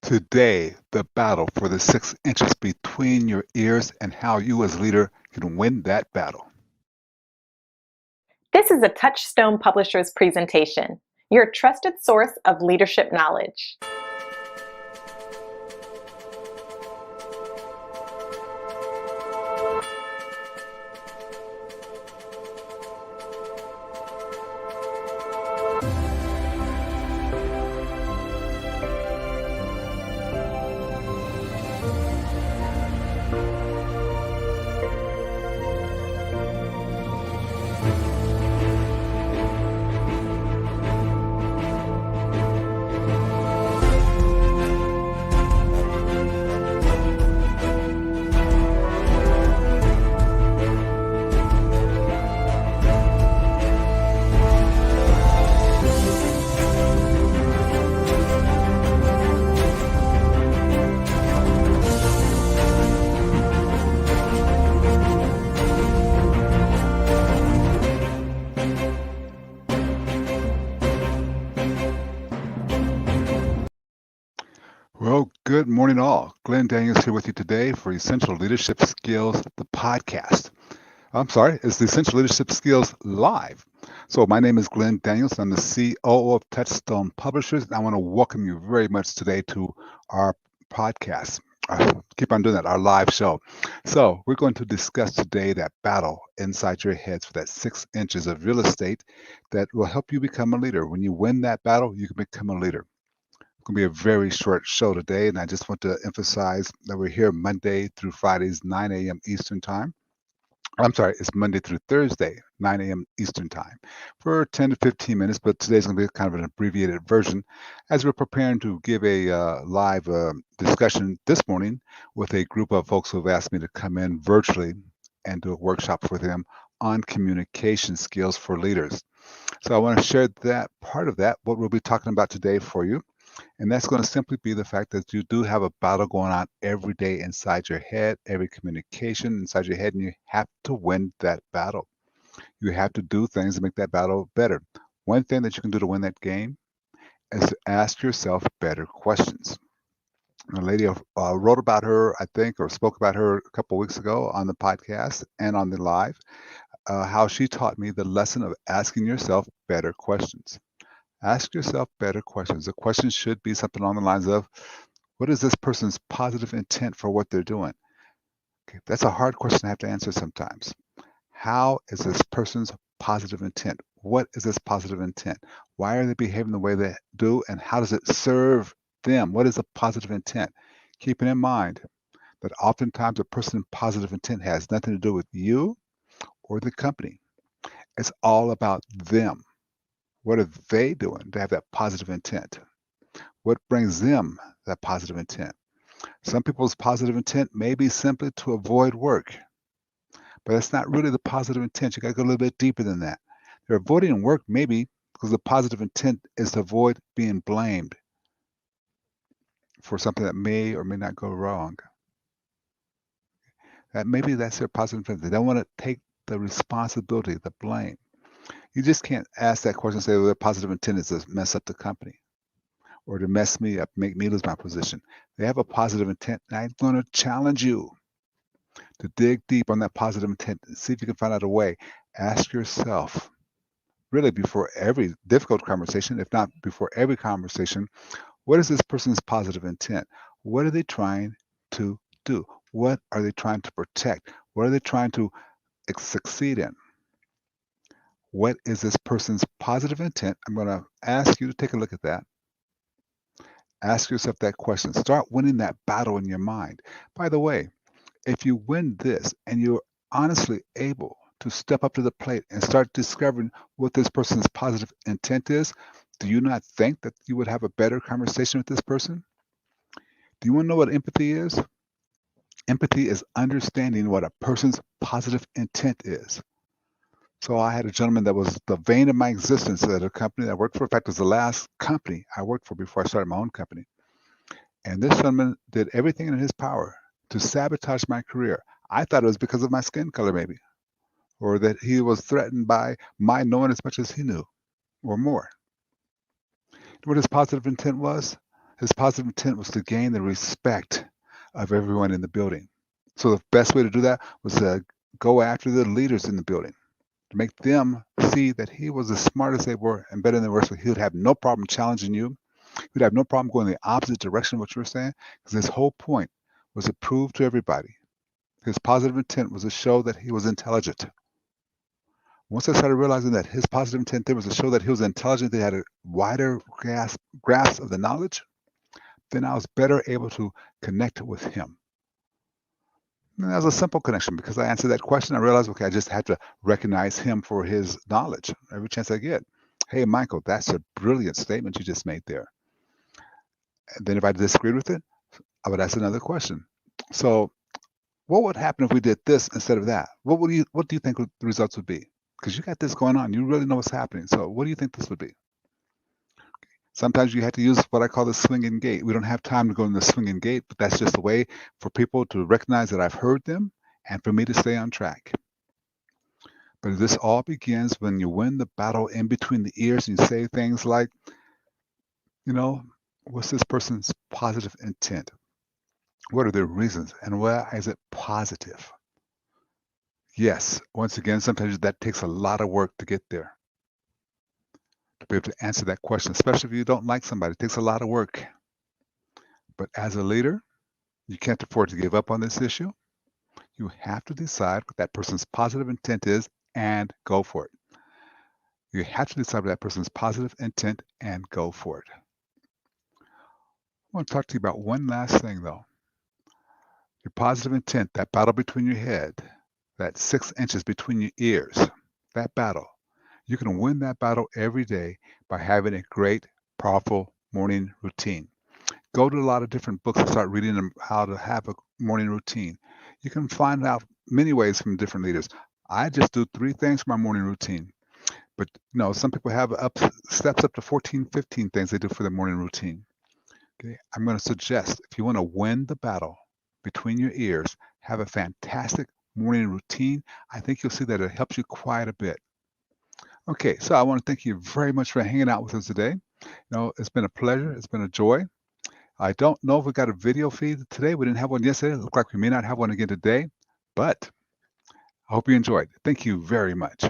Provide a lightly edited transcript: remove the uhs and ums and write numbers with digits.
Today, the battle for the 6 inches between your ears and how you as leader can win that battle. This is a Touchstone Publishers presentation, your trusted source of leadership knowledge. Well, good morning, all. Glenn Daniels here with you today for Essential Leadership Skills, the podcast. I'm sorry, it's the Essential Leadership Skills Live. So, my name is Glenn Daniels. I'm the COO of Touchstone Publishers, and I want to welcome you very much today to our podcast. Keep on doing that, our live show. So, we're going to discuss today that battle inside your heads for that 6 inches of real estate that will help you become a leader. When you win that battle, you can become a leader. It's going to be a very short show today, and I just want to emphasize that we're here Monday through Fridays, 9 a.m. Eastern Time. I'm sorry, it's Monday through Thursday, 9 a.m. Eastern Time for 10 to 15 minutes, but today's going to be kind of an abbreviated version as we're preparing to give a live discussion this morning with a group of folks who have asked me to come in virtually and do a workshop for them on communication skills for leaders. So I want to share that part of that, what we'll be talking about today for you. And that's going to simply be the fact that you do have a battle going on every day inside your head, every communication inside your head, and you have to win that battle. You have to do things to make that battle better. One thing that you can do to win that game is to ask yourself better questions. A lady wrote about her, I think, or spoke about her a couple of weeks ago on the podcast and on the live, how she taught me the lesson of asking yourself better questions. Ask yourself better questions. The question should be something along the lines of, what is this person's positive intent for what they're doing? Okay, that's a hard question to have to answer sometimes. How is this person's positive intent? What is this positive intent? Why are they behaving the way they do, and how does it serve them? What is a positive intent? Keeping in mind that oftentimes a person's positive intent has nothing to do with you or the company. It's all about them. What are they doing to have that positive intent? What brings them that positive intent? Some people's positive intent may be simply to avoid work, but that's not really the positive intent. You got to go a little bit deeper than that. They're avoiding work maybe because the positive intent is to avoid being blamed for something that may or may not go wrong. That maybe that's their positive intent. They don't want to take the responsibility, the blame. You just can't ask that question and say, well, their positive intent is to mess up the company or to mess me up, make me lose my position. They have a positive intent, and I'm going to challenge you to dig deep on that positive intent and see if you can find out a way. Ask yourself, really before every difficult conversation, if not before every conversation, what is this person's positive intent? What are they trying to do? What are they trying to protect? What are they trying to succeed in? What is this person's positive intent? I'm going to ask you to take a look at that. Ask yourself that question. Start winning that battle in your mind. By the way, if you win this and you're honestly able to step up to the plate and start discovering what this person's positive intent is, do you not think that you would have a better conversation with this person? Do you want to know what empathy is? Empathy is understanding what a person's positive intent is. So I had a gentleman that was the vein of my existence at a company that I worked for. In fact, it was the last company I worked for before I started my own company. And this gentleman did everything in his power to sabotage my career. I thought it was because of my skin color, maybe, or that he was threatened by my knowing as much as he knew, or more. What his positive intent was? His positive intent was to gain the respect of everyone in the building. So the best way to do that was to go after the leaders in the building, to make them see that he was as smart as they were and better than they were, so he would have no problem challenging you. He would have no problem going the opposite direction of what you were saying, because his whole point was to prove to everybody. His positive intent was to show that he was intelligent. Once I started realizing that his positive intent there was to show that he was intelligent, they had a wider grasp of the knowledge, then I was better able to connect with him. And that was a simple connection because I answered that question. I realized, okay, I just had to recognize him for his knowledge every chance I get. Hey, Michael, that's a brilliant statement you just made there. And then if I disagreed with it, I would ask another question. So what would happen if we did this instead of that? What do you think the results would be? Because you got this going on. You really know what's happening. So what do you think this would be? Sometimes you have to use what I call the swinging gate. We don't have time to go in the swinging gate, but that's just a way for people to recognize that I've heard them and for me to stay on track. But this all begins when you win the battle in between the ears and you say things like, what's this person's positive intent? What are their reasons? And why is it positive? Yes, once again, sometimes that takes a lot of work to get there, to be able to answer that question, especially if you don't like somebody. It takes a lot of work. But as a leader, you can't afford to give up on this issue. You have to decide what that person's positive intent is and go for it. You have to decide what that person's positive intent and go for it. I want to talk to you about one last thing, though. Your positive intent, that battle between your head, that 6 inches between your ears, that battle. You can win that battle every day by having a great, powerful morning routine. Go to a lot of different books and start reading them how to have a morning routine. You can find out many ways from different leaders. I just do 3 things for my morning routine. But some people have steps up to 14, 15 things they do for their morning routine. Okay, I'm going to suggest if you want to win the battle between your ears, have a fantastic morning routine. I think you'll see that it helps you quite a bit. Okay, so I want to thank you very much for hanging out with us today. It's been a pleasure. It's been a joy. I don't know if we got a video feed today. We didn't have one yesterday. It looks like we may not have one again today, but I hope you enjoyed. Thank you very much.